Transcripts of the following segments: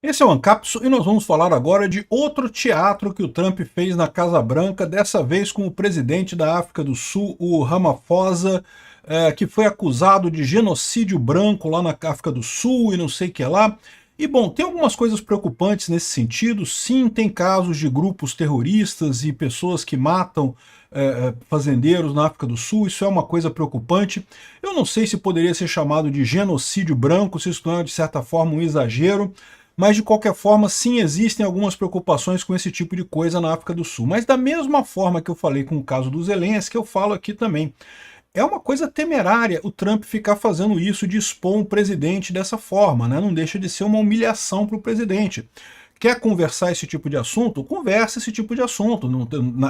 Esse é o Ancapso e nós vamos falar agora de outro teatro que o Trump fez na Casa Branca, dessa vez com o presidente da África do Sul, o Ramaphosa, que foi acusado de genocídio branco lá na África do Sul e não sei o que lá. E bom, tem algumas coisas preocupantes nesse sentido. Sim, tem casos de grupos terroristas e pessoas que matam fazendeiros na África do Sul, isso é uma coisa preocupante. Eu não sei se poderia ser chamado de genocídio branco, se isso não é de certa forma um exagero, mas de qualquer forma, sim, existem algumas preocupações com esse tipo de coisa na África do Sul. Mas da mesma forma que eu falei com o caso do Zelensky, eu falo aqui também. É uma coisa temerária o Trump ficar fazendo isso de expor um presidente dessa forma, né? Não deixa de ser uma humilhação para o presidente. Quer conversar esse tipo de assunto? Conversa esse tipo de assunto.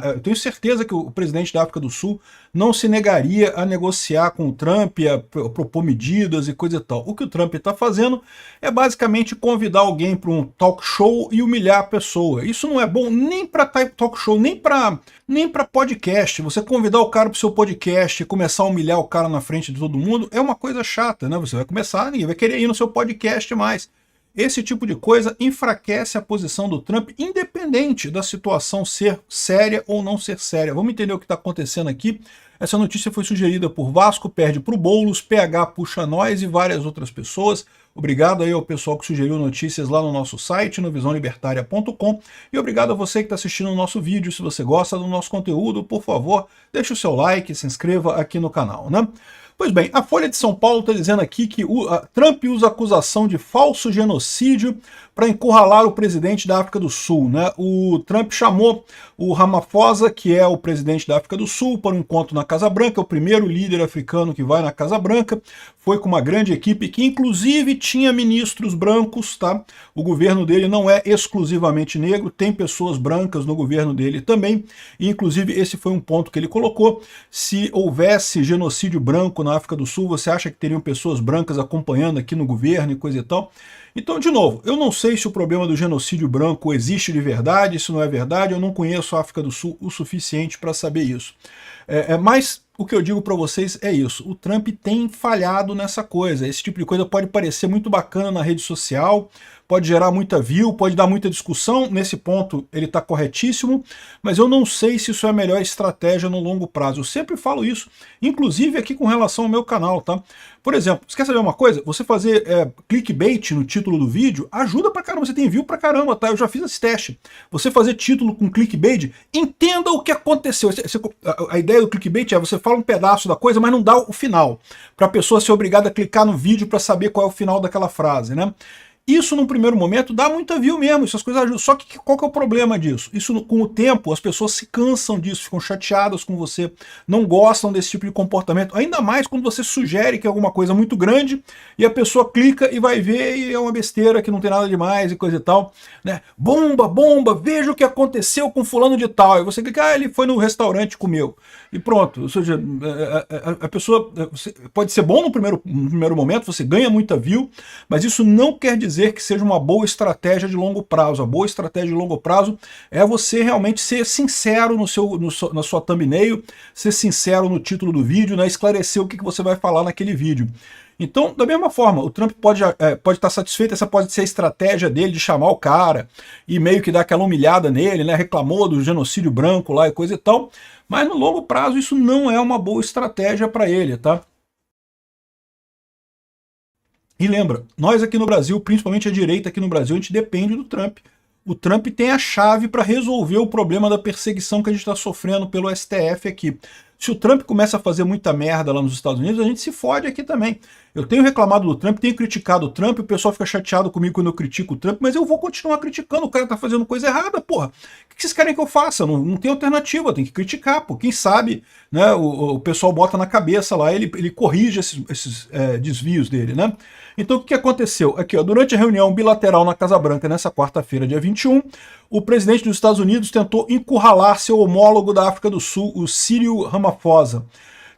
Eu tenho certeza que o presidente da África do Sul não se negaria a negociar com o Trump, a propor medidas e coisa e tal. O que o Trump está fazendo é basicamente convidar alguém para um talk show e humilhar a pessoa. Isso não é bom nem para talk show, nem para podcast. Você convidar o cara para o seu podcast e começar a humilhar o cara na frente de todo mundo é uma coisa chata, né? Você vai começar, ninguém vai querer ir no seu podcast mais. Esse tipo de coisa enfraquece a posição do Trump, independente da situação ser séria ou não ser séria. Vamos entender o que está acontecendo aqui. Essa notícia foi sugerida por Vasco, perde para o Boulos, PH puxa nós e várias outras pessoas. Obrigado aí ao pessoal que sugeriu notícias lá no nosso site, no visãolibertaria.com. E obrigado a você que está assistindo o nosso vídeo. Se você gosta do nosso conteúdo, por favor, deixe o seu like, se inscreva aqui no canal, né? Pois bem, a Folha de São Paulo está dizendo aqui que Trump usa acusação de falso genocídio para encurralar o presidente da África do Sul, né? O Trump chamou o Ramaphosa, que é o presidente da África do Sul, para um encontro na Casa Branca, o primeiro líder africano que vai na Casa Branca, foi com uma grande equipe que inclusive tinha ministros brancos, tá? O governo dele não é exclusivamente negro, tem pessoas brancas no governo dele também, e inclusive esse foi um ponto que ele colocou. Se houvesse genocídio branco na África do Sul, você acha que teriam pessoas brancas acompanhando aqui no governo e coisa e tal? Então, de novo, eu não sei se o problema do genocídio branco existe de verdade, se não é verdade, eu não conheço a África do Sul o suficiente para saber isso. Mas o que eu digo para vocês é isso, o Trump tem falhado nessa coisa. Esse tipo de coisa pode parecer muito bacana na rede social, pode gerar muita view, pode dar muita discussão, nesse ponto ele está corretíssimo, mas eu não sei se isso é a melhor estratégia no longo prazo. Eu sempre falo isso, inclusive aqui com relação ao meu canal, tá? Por exemplo, você quer saber uma coisa? Você fazer clickbait no título do vídeo ajuda pra caramba, você tem view pra caramba, tá? Eu já fiz esse teste. Você fazer título com clickbait, entenda o que aconteceu. A ideia do clickbait é você fala um pedaço da coisa, mas não dá o final, pra pessoa ser obrigada a clicar no vídeo pra saber qual é o final daquela frase, né? Isso, num primeiro momento, dá muita view mesmo, essas coisas ajudam. Só que qual que é o problema disso? Isso, com o tempo, as pessoas se cansam disso, ficam chateadas com você, não gostam desse tipo de comportamento, ainda mais quando você sugere que é alguma coisa muito grande e a pessoa clica e vai ver e é uma besteira que não tem nada demais e coisa e tal, né? Bomba, bomba, veja o que aconteceu com fulano de tal. E você clica, ele foi no restaurante e comeu. E pronto, ou seja, a pessoa pode ser bom no primeiro momento, você ganha muita view, mas isso não quer dizer que seja uma boa estratégia de longo prazo. A boa estratégia de longo prazo é você realmente ser sincero na sua thumbnail, ser sincero no título do vídeo, né, esclarecer o que você vai falar naquele vídeo. Então, da mesma forma, o Trump pode estar satisfeito, essa pode ser a estratégia dele de chamar o cara e meio que dar aquela humilhada nele, né, reclamou do genocídio branco lá e coisa e tal, mas no longo prazo isso não é uma boa estratégia para ele, tá? E lembra, nós aqui no Brasil, principalmente a direita aqui no Brasil, a gente depende do Trump. O Trump tem a chave para resolver o problema da perseguição que a gente está sofrendo pelo STF aqui. Se o Trump começa a fazer muita merda lá nos Estados Unidos, a gente se fode aqui também. Eu tenho reclamado do Trump, tenho criticado o Trump, o pessoal fica chateado comigo quando eu critico o Trump, mas eu vou continuar criticando, o cara tá fazendo coisa errada, porra. O que vocês querem que eu faça? Não tem alternativa, tem que criticar, pô. Quem sabe, né, o pessoal bota na cabeça lá, ele corrige esses desvios dele, né? Então o que aconteceu? Aqui, ó, durante a reunião bilateral na Casa Branca, nessa quarta-feira, dia 21, o presidente dos Estados Unidos tentou encurralar seu homólogo da África do Sul, o Cyril Ramaphosa.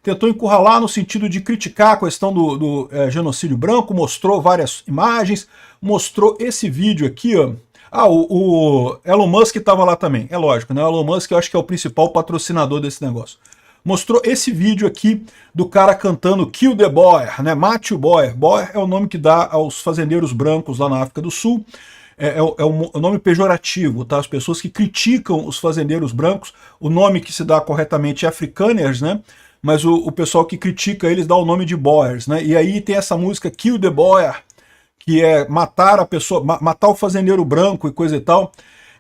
Tentou encurralar no sentido de criticar a questão do genocídio branco, mostrou várias imagens, mostrou esse vídeo aqui, ó. Ah, o Elon Musk estava lá também, é lógico, né? O Elon Musk eu acho que é o principal patrocinador desse negócio. Mostrou esse vídeo aqui do cara cantando Kill the Boer, né? Mate o Boer. Boer é o nome que dá aos fazendeiros brancos lá na África do Sul. o nome pejorativo, tá? As pessoas que criticam os fazendeiros brancos, o nome que se dá corretamente é Afrikaners, né? Mas o pessoal que critica eles dá o nome de Boers, né? E aí tem essa música Kill the Boer, que é matar a pessoa, matar o fazendeiro branco e coisa e tal.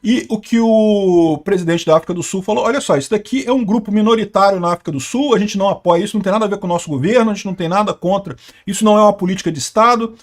E o que o presidente da África do Sul falou, olha só, isso daqui é um grupo minoritário na África do Sul, a gente não apoia isso, não tem nada a ver com o nosso governo, a gente não tem nada contra, isso não é uma política de Estado.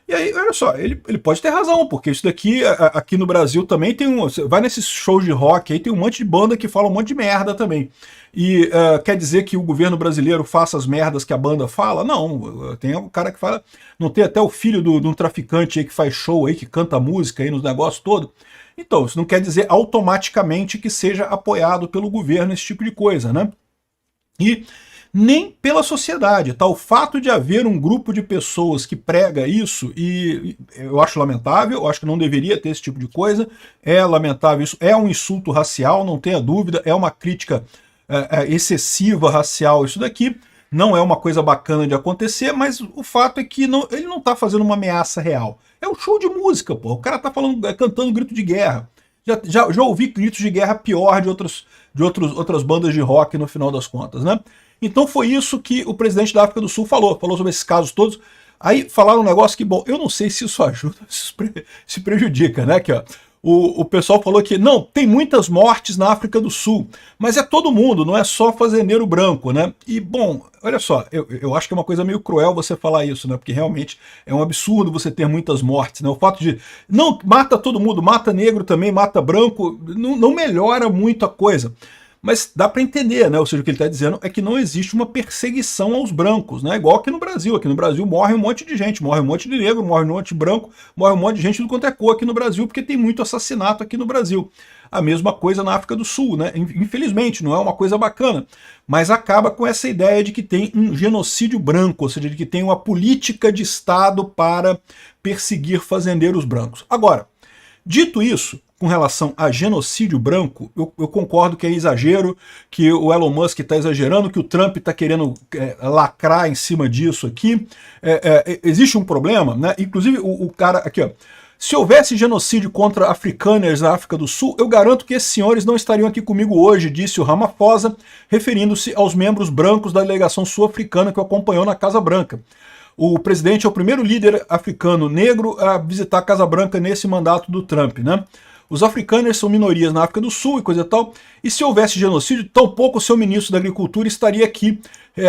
E aí, olha só, ele pode ter razão, porque isso daqui, aqui no Brasil também tem você vai nesses shows de rock, aí tem um monte de banda que fala um monte de merda também. E quer dizer que o governo brasileiro faça as merdas que a banda fala? Não, tem um cara que fala, não tem até o filho de um traficante aí que faz show aí, que canta música aí nos negócios todos. Então, isso não quer dizer automaticamente que seja apoiado pelo governo esse tipo de coisa, né? E nem pela sociedade, tá? O fato de haver um grupo de pessoas que prega isso, e eu acho lamentável, eu acho que não deveria ter esse tipo de coisa, é lamentável isso, é um insulto racial, não tenha dúvida, é uma crítica excessiva racial isso daqui, não é uma coisa bacana de acontecer, mas o fato é que ele não tá fazendo uma ameaça real. É um show de música, pô. O cara tá falando, cantando grito de guerra. Já ouvi gritos de guerra pior de outras bandas de rock no final das contas, né? Então foi isso que o presidente da África do Sul falou sobre esses casos todos. Aí falaram um negócio que, bom, eu não sei se isso ajuda ou se prejudica, né? Que, ó, o pessoal falou que, não, tem muitas mortes na África do Sul, mas é todo mundo, não é só fazendeiro branco, né? E, bom, olha só, eu acho que é uma coisa meio cruel você falar isso, né? Porque realmente é um absurdo você ter muitas mortes, né? O fato de, não, mata todo mundo, mata negro também, mata branco, não melhora muito a coisa. Mas dá para entender, né? Ou seja, o que ele está dizendo é que não existe uma perseguição aos brancos, né? Igual aqui no Brasil. Aqui no Brasil morre um monte de gente, morre um monte de negro, morre um monte de branco, morre um monte de gente do quanto é cor aqui no Brasil, porque tem muito assassinato aqui no Brasil. A mesma coisa na África do Sul, né? Infelizmente, não é uma coisa bacana, mas acaba com essa ideia de que tem um genocídio branco, ou seja, de que tem uma política de Estado para perseguir fazendeiros brancos. Agora, dito isso, com relação a genocídio branco, eu concordo que é exagero, que o Elon Musk está exagerando, que o Trump está querendo lacrar em cima disso aqui. Existe um problema, né? Inclusive o cara aqui, ó. Se houvesse genocídio contra afrikaners na África do Sul, eu garanto que esses senhores não estariam aqui comigo hoje, disse o Ramaphosa, referindo-se aos membros brancos da delegação sul-africana que o acompanhou na Casa Branca. O presidente é o primeiro líder africano negro a visitar a Casa Branca nesse mandato do Trump, né? Os afrikaners são minorias na África do Sul e coisa e tal, e se houvesse genocídio, tampouco o seu ministro da Agricultura estaria aqui,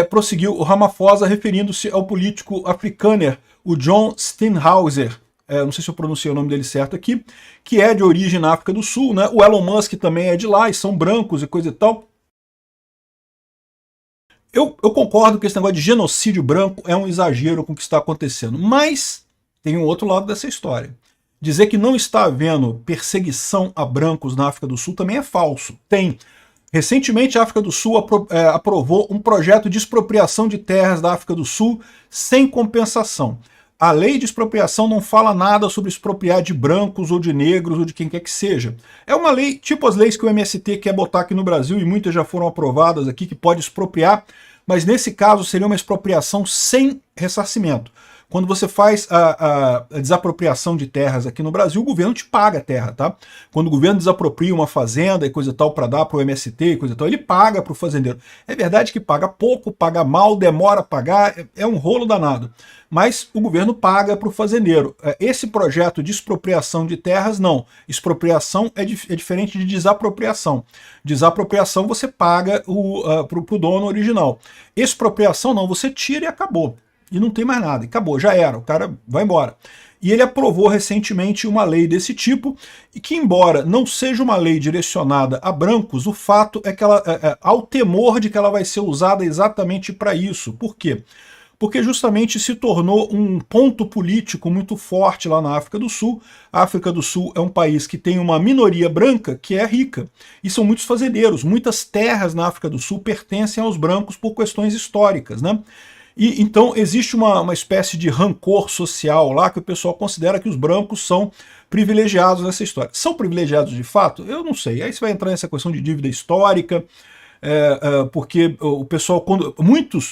prosseguiu o Ramaphosa, referindo-se ao político afrikaner, o John Steenhauser, não sei se eu pronunciei o nome dele certo aqui, que é de origem na África do Sul, né? O Elon Musk também é de lá, e são brancos e coisa e tal. Eu concordo que esse negócio de genocídio branco é um exagero com o que está acontecendo, mas tem um outro lado dessa história. Dizer que não está havendo perseguição a brancos na África do Sul também é falso. Tem. Recentemente a África do Sul aprovou um projeto de expropriação de terras da África do Sul sem compensação. A lei de expropriação não fala nada sobre expropriar de brancos ou de negros ou de quem quer que seja. É uma lei, tipo as leis que o MST quer botar aqui no Brasil, e muitas já foram aprovadas aqui, que pode expropriar, mas nesse caso seria uma expropriação sem ressarcimento. Quando você faz a desapropriação de terras aqui no Brasil, o governo te paga a terra, tá? Quando o governo desapropria uma fazenda e coisa e tal para dar para o MST e coisa e tal, ele paga para o fazendeiro. É verdade que paga pouco, paga mal, demora a pagar, é um rolo danado. Mas o governo paga para o fazendeiro. Esse projeto de expropriação de terras, não. Expropriação é diferente de desapropriação. Desapropriação você paga para o dono original. Expropriação não, você tira e acabou. E não tem mais nada, e acabou, já era, o cara vai embora. E ele aprovou recentemente uma lei desse tipo, e que embora não seja uma lei direcionada a brancos, o fato é que ela há o temor de que ela vai ser usada exatamente para isso. Por quê? Porque justamente se tornou um ponto político muito forte lá na África do Sul. A África do Sul é um país que tem uma minoria branca que é rica, e são muitos fazendeiros. Muitas terras na África do Sul pertencem aos brancos por questões históricas, né? E então existe uma espécie de rancor social lá que o pessoal considera que os brancos são privilegiados nessa história. São privilegiados de fato? Eu não sei. Aí você vai entrar nessa questão de dívida histórica. porque o pessoal,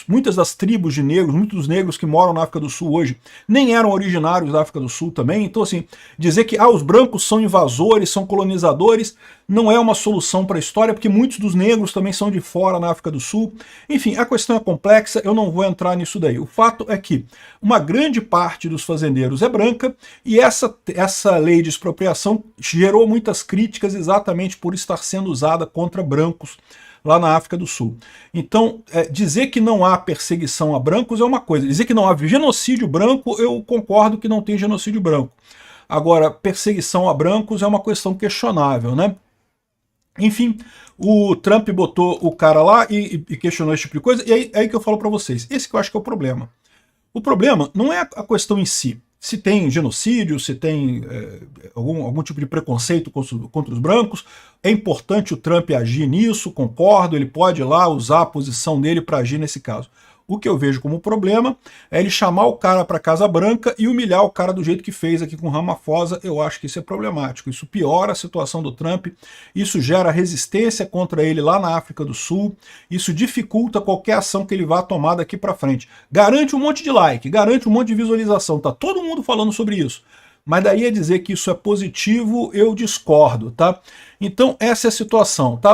muitas das tribos de negros, muitos dos negros que moram na África do Sul hoje, nem eram originários da África do Sul também. Então, assim, dizer que os brancos são invasores, são colonizadores, não é uma solução para a história, porque muitos dos negros também são de fora na África do Sul. Enfim, a questão é complexa, eu não vou entrar nisso daí. O fato é que uma grande parte dos fazendeiros é branca, e essa lei de expropriação gerou muitas críticas exatamente por estar sendo usada contra brancos lá na África do Sul. Então, dizer que não há perseguição a brancos é uma coisa, dizer que não há genocídio branco, eu concordo que não tem genocídio branco. Agora, perseguição a brancos é uma questão questionável, né? Enfim, o Trump botou o cara lá e questionou esse tipo de coisa, e aí que eu falo para vocês, esse que eu acho que é o problema. O problema não é a questão em si, se tem genocídio, se tem algum tipo de preconceito contra os brancos. É importante o Trump agir nisso, concordo, ele pode ir lá usar a posição dele para agir nesse caso. O que eu vejo como problema é ele chamar o cara para a Casa Branca e humilhar o cara do jeito que fez aqui com Ramaphosa. Eu acho que isso é problemático, isso piora a situação do Trump, isso gera resistência contra ele lá na África do Sul, isso dificulta qualquer ação que ele vá tomar daqui para frente. Garante um monte de like, garante um monte de visualização, tá todo mundo falando sobre isso. Mas daí a dizer que isso é positivo, eu discordo, tá? Então essa é a situação, tá?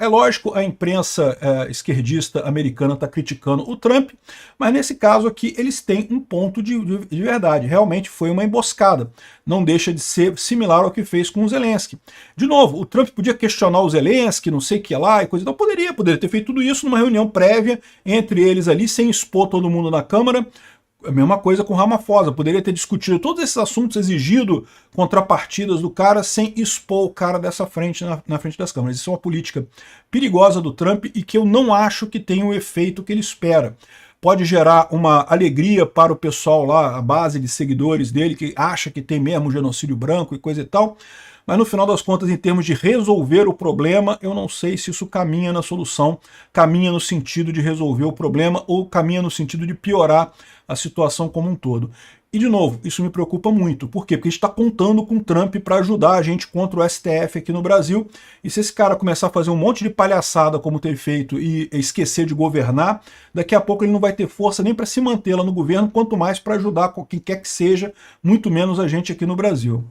É lógico, a imprensa esquerdista americana está criticando o Trump, mas nesse caso aqui eles têm um ponto de verdade, realmente foi uma emboscada, não deixa de ser similar ao que fez com o Zelensky. De novo, o Trump podia questionar o Zelensky, não sei o que lá e coisa, então poderia ter feito tudo isso numa reunião prévia entre eles ali, sem expor todo mundo na Câmara. A mesma coisa com Ramaphosa, poderia ter discutido todos esses assuntos, exigido contrapartidas do cara sem expor o cara dessa frente na frente das câmeras. Isso é uma política perigosa do Trump e que eu não acho que tenha o efeito que ele espera. Pode gerar uma alegria para o pessoal lá, a base de seguidores dele, que acha que tem mesmo genocídio branco e coisa e tal, mas no final das contas, em termos de resolver o problema, eu não sei se isso caminha na solução, caminha no sentido de resolver o problema ou caminha no sentido de piorar a situação como um todo. E, de novo, isso me preocupa muito. Por quê? Porque a gente está contando com o Trump para ajudar a gente contra o STF aqui no Brasil, e se esse cara começar a fazer um monte de palhaçada como tem feito e esquecer de governar, daqui a pouco ele não vai ter força nem para se manter lá no governo, quanto mais para ajudar quem quer que seja, muito menos a gente aqui no Brasil.